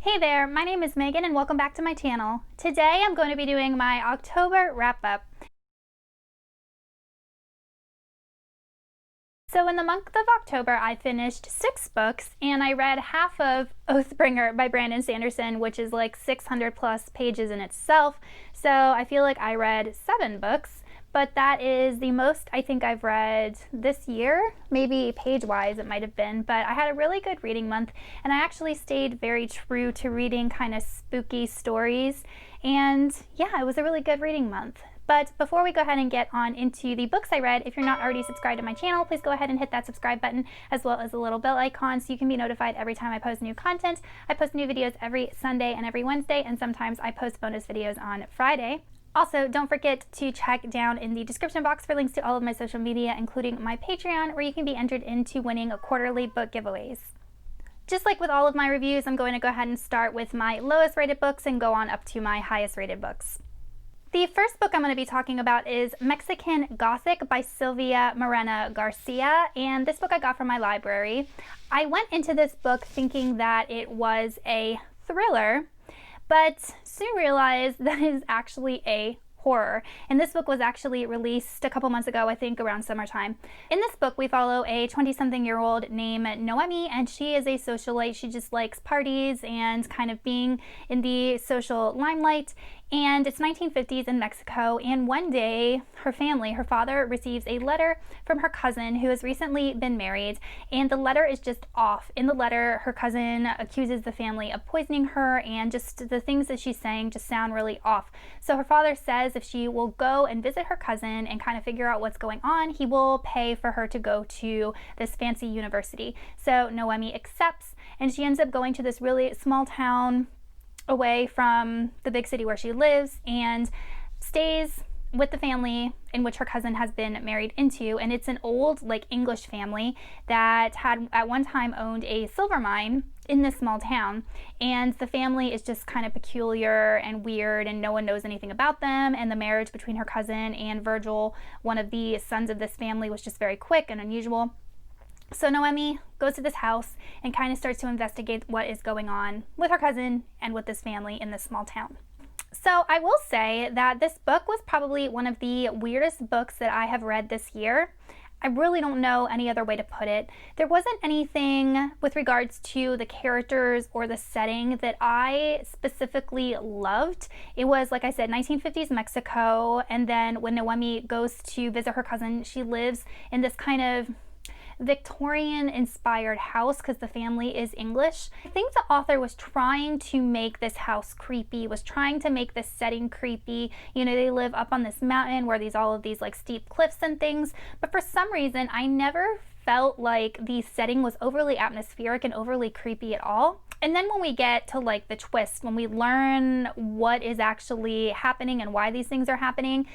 Hey there, my name is Megan and welcome back to my channel. Today I'm going to be doing my October wrap-up. So in the month of October I finished 6 books and I read half of Oathbringer by Brandson Sanderson, which is like 600 plus pages in itself. So I feel like I read 7 books, but that is the most I think I've read this year. Maybe page-wise it might have been, but I had a really good reading month and I actually stayed very true to reading kind of spooky stories. And yeah, it was a really good reading month. But before we go ahead and get on into the books I read, if you're not already subscribed to my channel, please go ahead and hit that subscribe button as well as the little bell icon so you can be notified every time I post new content. I post new videos every Sunday and every Wednesday, and sometimes I post bonus videos on Friday. Also, don't forget to check down in the description box for links to all of my social media, including my Patreon, where you can be entered into winning quarterly book giveaways. Just like with all of my reviews, I'm going to go ahead and start with my lowest rated books and go on up to my highest rated books. The first book I'm going to be talking about is Mexican Gothic by Silvia Morena-Garcia, and this book I got from my library. I went into this book thinking that it was a thriller, but soon realized that it is actually a horror. And this book was actually released a couple months ago, I think around summertime. In this book, we follow a 20-something-year-old named Noemi, and she is a socialite. She just likes parties and kind of being in the social limelight. And it's 1950s in Mexico, and one day her family, her father, receives a letter from her cousin who has recently been married, and the letter is just off. In the letter, her cousin accuses the family of poisoning her, and just the things that she's saying just sound really off. So her father says if she will go and visit her cousin and kind of figure out what's going on, he will pay for her to go to this fancy university. So Noemi accepts, and she ends up going to this really small town away from the big city where she lives and stays with the family in which her cousin has been married into. And it's an old, like, English family that had at one time owned a silver mine in this small town, and the family is just kind of peculiar and weird and no one knows anything about them. And the marriage between her cousin and Virgil, one of the sons of this family, was just very quick and unusual. So Noemi goes to this house and kind of starts to investigate what is going on with her cousin and with this family in this small town. So I will say that this book was probably one of the weirdest books that I have read this year. I really don't know any other way to put it. There wasn't anything with regards to the characters or the setting that I specifically loved. It was, like I said, 1950s Mexico, and then when Noemi goes to visit her cousin, she lives in this kind of Victorian inspired house because the family is English. I think the author was trying to make this house creepy, was trying to make this setting creepy. You know, they live up on this mountain where all of these like steep cliffs and things, but for some reason I never felt like the setting was overly atmospheric and overly creepy at all. And then when we get to like the twist, when we learn what is actually happening and why these things are happening,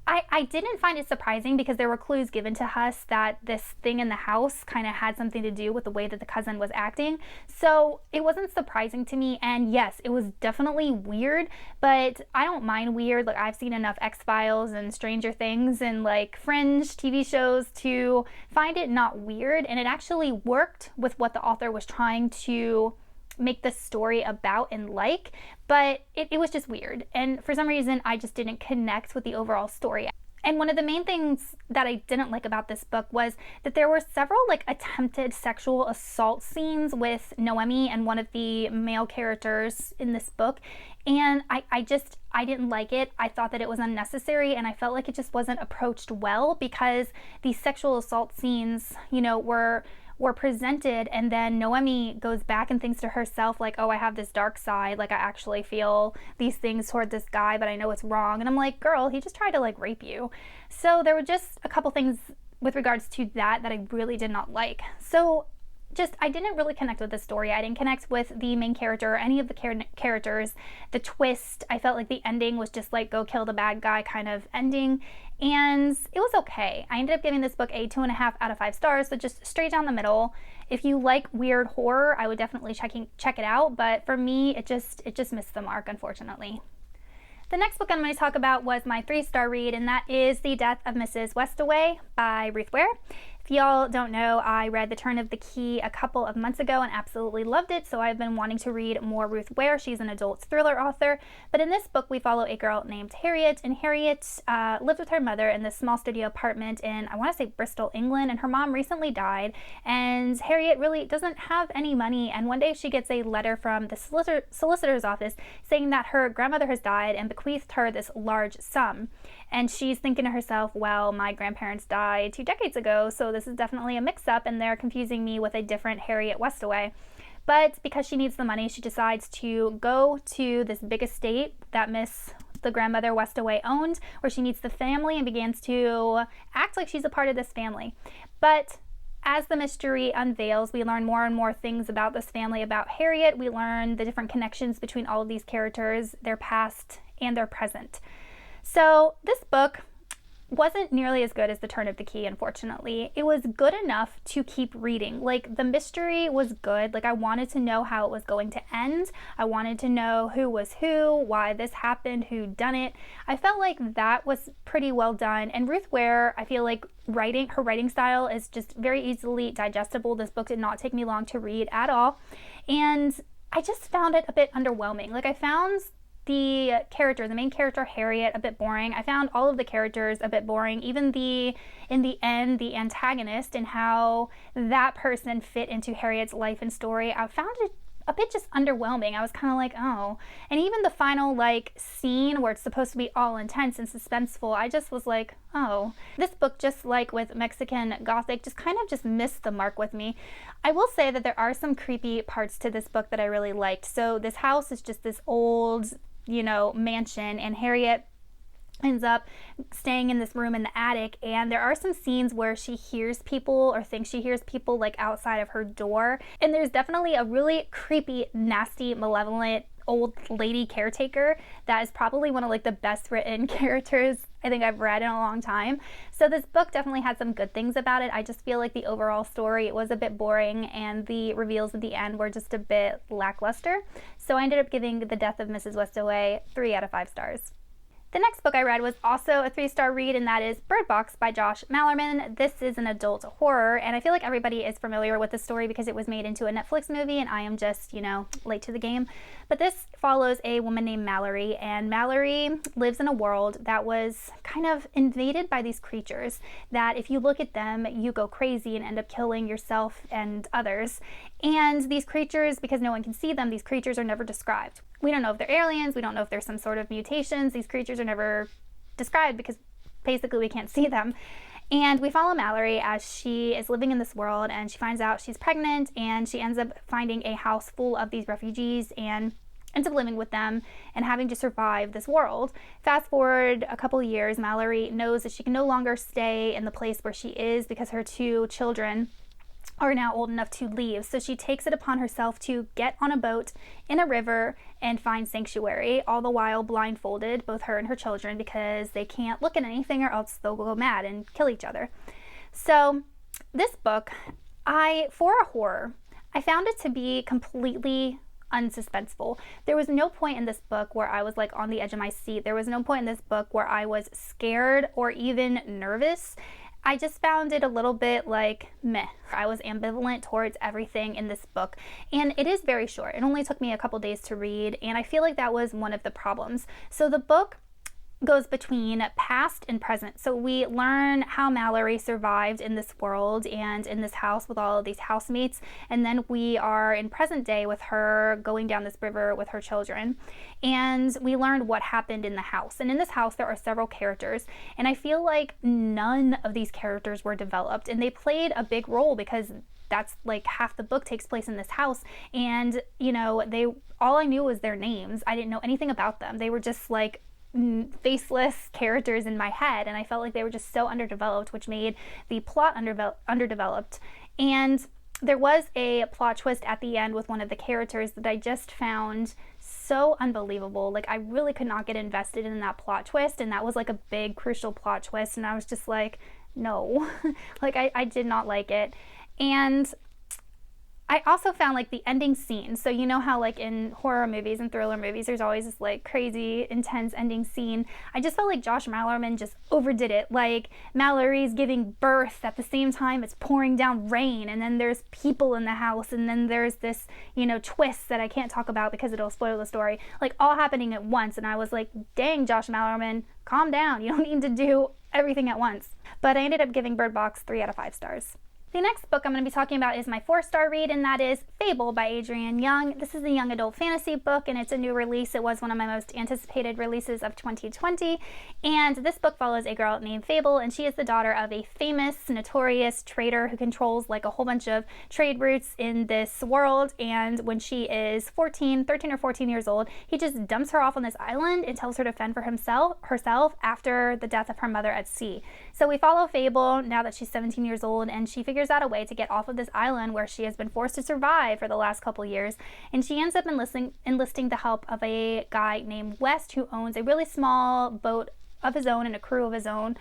I didn't find it surprising because there were clues given to us that this thing in the house kind of had something to do with the way that the cousin was acting. So it wasn't surprising to me, and yes, it was definitely weird, but I don't mind weird. Like, I've seen enough X-Files and Stranger Things and like Fringe TV shows to find it not weird, and it actually worked with what the author was trying to make the story about and like, but it was just weird, and for some reason I just didn't connect with the overall story. And one of the main things that I didn't like about this book was that there were several like attempted sexual assault scenes with Noemi and one of the male characters in this book, and I didn't like it. I thought that it was unnecessary, and I felt like it just wasn't approached well because these sexual assault scenes, you know, were presented, and then Noemi goes back and thinks to herself like, oh, I have this dark side, like I actually feel these things toward this guy, but I know it's wrong. And I'm like, girl, he just tried to like rape you. So there were just a couple things with regards to that I really did not like. So I didn't really connect with the story. I didn't connect with the main character or any of the characters. The twist, I felt like the ending was just like go kill the bad guy kind of ending, and it was okay. I ended up giving this book a 2.5 out of 5 stars, so just straight down the middle. If you like weird horror, I would definitely check it out, but for me, it just missed the mark, unfortunately. The next book I'm going to talk about was my 3-star read, and that is The Death of Mrs Westaway by Ruth Ware. If y'all don't know, I read The Turn of the Key a couple of months ago and absolutely loved it, so I've been wanting to read more Ruth Ware. She's an adult thriller author, but in this book we follow a girl named Harriet, and Harriet lived with her mother in this small studio apartment in, I want to say, Bristol, England, and her mom recently died, and Harriet really doesn't have any money, and one day she gets a letter from the solicitor's office saying that her grandmother has died and bequeathed her this large sum. And she's thinking to herself, well, my grandparents died 2 decades ago, so this is definitely a mix-up, and they're confusing me with a different Harriet Westaway. But because she needs the money, she decides to go to this big estate that the grandmother Westaway owned, where she meets the family and begins to act like she's a part of this family. But as the mystery unveils, we learn more and more things about this family, about Harriet. We learn the different connections between all of these characters, their past and their present. So this book wasn't nearly as good as The Turn of the Key, unfortunately. It was good enough to keep reading. Like, the mystery was good. Like, I wanted to know how it was going to end. I wanted to know who was who, why this happened, who done it. I felt like that was pretty well done. And Ruth Ware, I feel like her writing style is just very easily digestible. This book did not take me long to read at all. And I just found it a bit underwhelming. Like, I found the main character Harriet, a bit boring. I found all of the characters a bit boring. Even in the end, the antagonist and how that person fit into Harriet's life and story, I found it a bit just underwhelming. I was kind of like, oh. And even the final scene where it's supposed to be all intense and suspenseful, I just was like, oh. This book, just like with Mexican Gothic, just kind of just missed the mark with me. I will say that there are some creepy parts to this book that I really liked. So this house is just this old, mansion, and Harriet ends up staying in this room in the attic, and there are some scenes where she hears people or thinks she hears people outside of her door, and there's definitely a really creepy, nasty, malevolent old lady caretaker that is probably one of the best written characters I think I've read in a long time. So this book definitely had some good things about it. I just feel like the overall story, it was a bit boring, and the reveals at the end were just a bit lackluster. So I ended up giving The Death of Mrs Westaway 3 out of 5 stars. The next book I read was also a 3-star read, and that is Birdbox by Josh Malerman. This is an adult horror, and I feel like everybody is familiar with the story because it was made into a Netflix movie, and I am just, late to the game. But this follows a woman named Mallory, and Mallory lives in a world that was kind of invaded by these creatures that if you look at them, you go crazy and end up killing yourself and others. And these creatures, because no one can see them, these creatures are never described. We don't know if they're aliens, we don't know if there's some sort of mutations. These creatures are never described because basically we can't see them. And we follow Mallory as she is living in this world, and she finds out she's pregnant, and she ends up finding a house full of these refugees and ends up living with them and having to survive this world. Fast forward a couple years, Mallory knows that she can no longer stay in the place where she is because her 2 children are now old enough to leave. So she takes it upon herself to get on a boat in a river and find sanctuary, all the while blindfolded, both her and her children, because they can't look at anything or else they'll go mad and kill each other. So this book, for a horror, I found it to be completely unsuspenseful. There was no point in this book where I was on the edge of my seat. There was no point in this book where I was scared or even nervous. I just found it a little bit meh. I was ambivalent towards everything in this book, and it is very short. It only took me a couple days to read, and I feel like that was one of the problems. So the book goes between past and present. So we learn how Mallory survived in this world and in this house with all of these housemates, and then we are in present day with her going down this river with her children, and we learned what happened in the house. And in this house there are several characters, and I feel like none of these characters were developed, and they played a big role because that's half the book takes place in this house, and all I knew was their names. I didn't know anything about them. They were just faceless characters in my head, and I felt like they were just so underdeveloped, which made the plot underdeveloped. And there was a plot twist at the end with one of the characters that I just found so unbelievable. I really could not get invested in that plot twist, and that was a big crucial plot twist, and I was just no. I did not like it. And I also found like the ending scene. So you know how like in horror movies and thriller movies, there's always this like crazy, intense ending scene. I just felt like Josh Malerman just overdid it. Like Mallory's giving birth at the same time it's pouring down rain, and then there's people in the house, and then there's this, you know, twist that I can't talk about because it'll spoil the story, like all happening at once. And I was like, dang, Josh Malerman, calm down. You don't need to do everything at once. But I ended up giving Birdbox 3 out of 5 stars. The next book I'm going to be talking about is my 4-star read, and that is Fable by Adrienne Young. This is a young adult fantasy book, and it's a new release. It was one of my most anticipated releases of 2020, and this book follows a girl named Fable, and she is the daughter of a famous, notorious trader who controls like a whole bunch of trade routes in this world. And when she is 13 or 14 years old, he just dumps her off on this island and tells her to fend for herself after the death of her mother at sea. So we follow Fable now that she's 17 years old, and she figures out a way to get off of this island where she has been forced to survive for the last couple years, and she ends up enlisting the help of a guy named West, who owns a really small boat of his own and a crew of his own.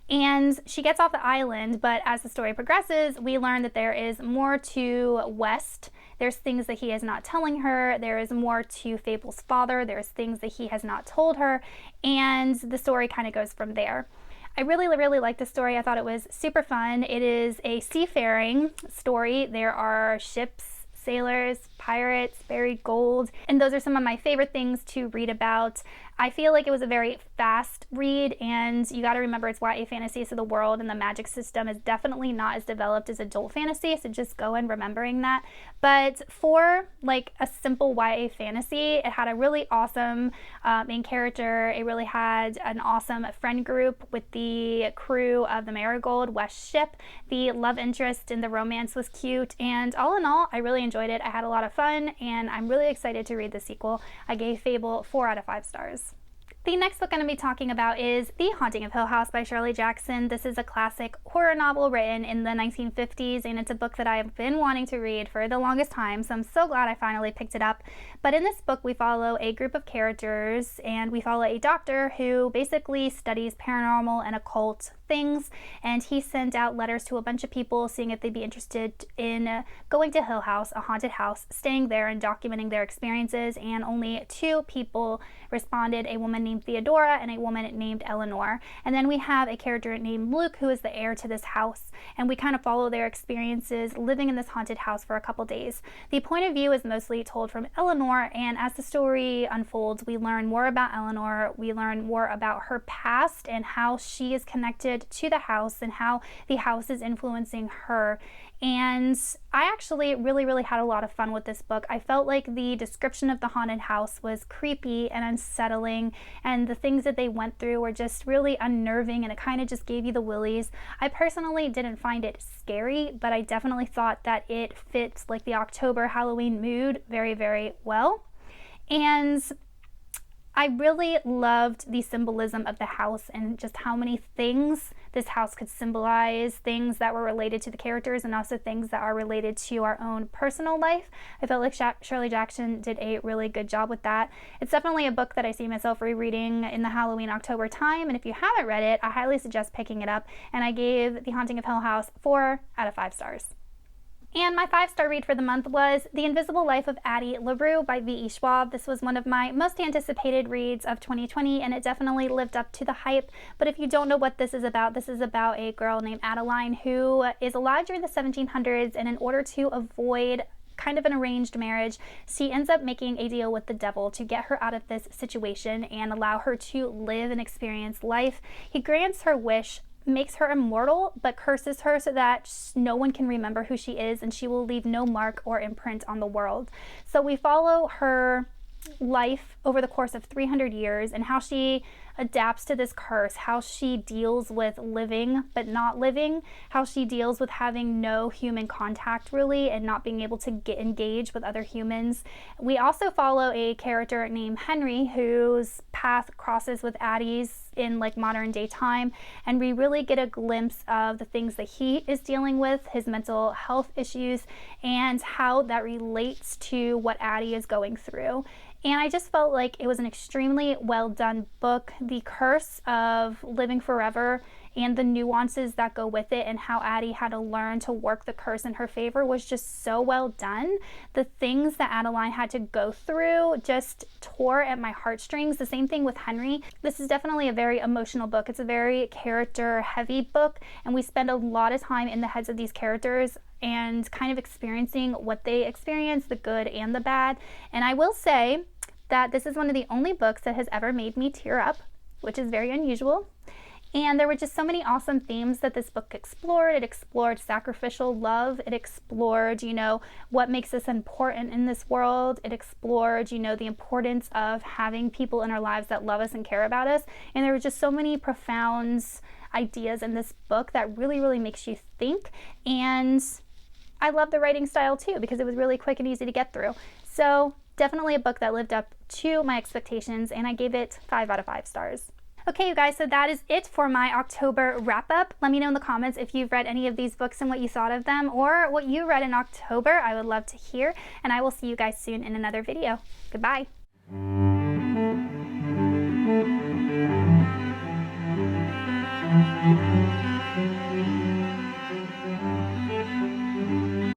And she gets off the island, but as the story progresses, we learn that there is more to West. There's things that he is not telling her. There is more to Fable's father. There's things that he has not told her, and the story kind of goes from there. I really, really liked the story. I thought it was super fun. It is a seafaring story. There are ships, sailors, pirates, buried gold, and those are some of my favorite things to read about. I feel like it was a very fast read, and you got to remember it's YA fantasy, so the world and the magic system is definitely not as developed as adult fantasy, so just go in remembering that. But for like a simple YA fantasy, it had a really awesome main character. It really had an awesome friend group with the crew of the Marigold, West ship. The love interest and the romance was cute, and all in all, I really enjoyed it. I had a lot of fun, and I'm really excited to read the sequel. I gave Fable 4 out of 5 stars. The next book I'm going to be talking about is The Haunting of Hill House by Shirley Jackson. This is a classic horror novel written in the 1950s, and it's a book that I've been wanting to read for the longest time, so I'm so glad I finally picked it up. But in this book, we follow a group of characters, and we follow a doctor who basically studies paranormal and occult things, and he sent out letters to a bunch of people seeing if they'd be interested in going to Hill House, a haunted house, staying there and documenting their experiences, and only 2 people responded, a woman named Theodora and a woman named Eleanor. And then we have a character named Luke, who is the heir to this house, and we kind of follow their experiences living in this haunted house for a couple days. The point of view is mostly told from Eleanor, and as the story unfolds, we learn more about Eleanor, we learn more about her past and how she is connected to the house and how the house is influencing her. And I actually really had a lot of fun with this book. I felt like the description of the haunted house was creepy and unsettling, and the things that they went through were just really unnerving, and it kind of just gave you the willies. I personally didn't find it scary, but I definitely thought that it fits like the October Halloween mood very well. And I really loved the symbolism of the house and just how many things this house could symbolize, things that were related to the characters and also things that are related to our own personal life. I felt like Shirley Jackson did a really good job with that. It's definitely a book that I see myself rereading in the Halloween October time, and if you haven't read it, I highly suggest picking it up, and I gave The Haunting of Hill House 4 out of 5 stars. And my 5-star read for the month was The Invisible Life of Addie, LaRue by V.E. Schwab. This was one of my most anticipated reads of 2020, and it definitely lived up to the hype. But if you don't know what this is about a girl named Adeline who is alive during the 1700s, and in order to avoid kind of an arranged marriage, she ends up making a deal with the devil to get her out of this situation and allow her to live and experience life. He grants her wish, makes her immortal, but curses her so that no one can remember who she is, and she will leave no mark or imprint on the world. So we follow her life over the course of 300 years and how she adapts to this curse, how she deals with living but not living, how she deals with having no human contact really and not being able to get engaged with other humans. We also follow a character named Henry whose path crosses with Addie's in like modern day time, and we really get a glimpse of the things that he is dealing with, his mental health issues, and how that relates to what Addie is going through. And I just felt like it was an extremely well done book. The curse of living forever and the nuances that go with it and how Addie had to learn to work the curse in her favor was just so well done. The things that Adeline had to go through just tore at my heartstrings. The same thing with Henry. This is definitely a very emotional book. It's a very character heavy book, and we spend a lot of time in the heads of these characters and kind of experiencing what they experience, the good and the bad. And I will say that this is one of the only books that has ever made me tear up, which is very unusual. And there were just so many awesome themes that this book explored. It explored sacrificial love. It explored, you know, what makes us important in this world. It explored, you know, the importance of having people in our lives that love us and care about us. And there were just so many profound ideas in this book that really, really makes you think. And I love the writing style too, because it was really quick and easy to get through. So definitely a book that lived up to my expectations, and I gave it 5 out of 5 stars. Okay, you guys, so that is it for my October wrap-up. Let me know in the comments if you've read any of these books and what you thought of them, or what you read in October. I would love to hear, and I will see you guys soon in another video. Goodbye.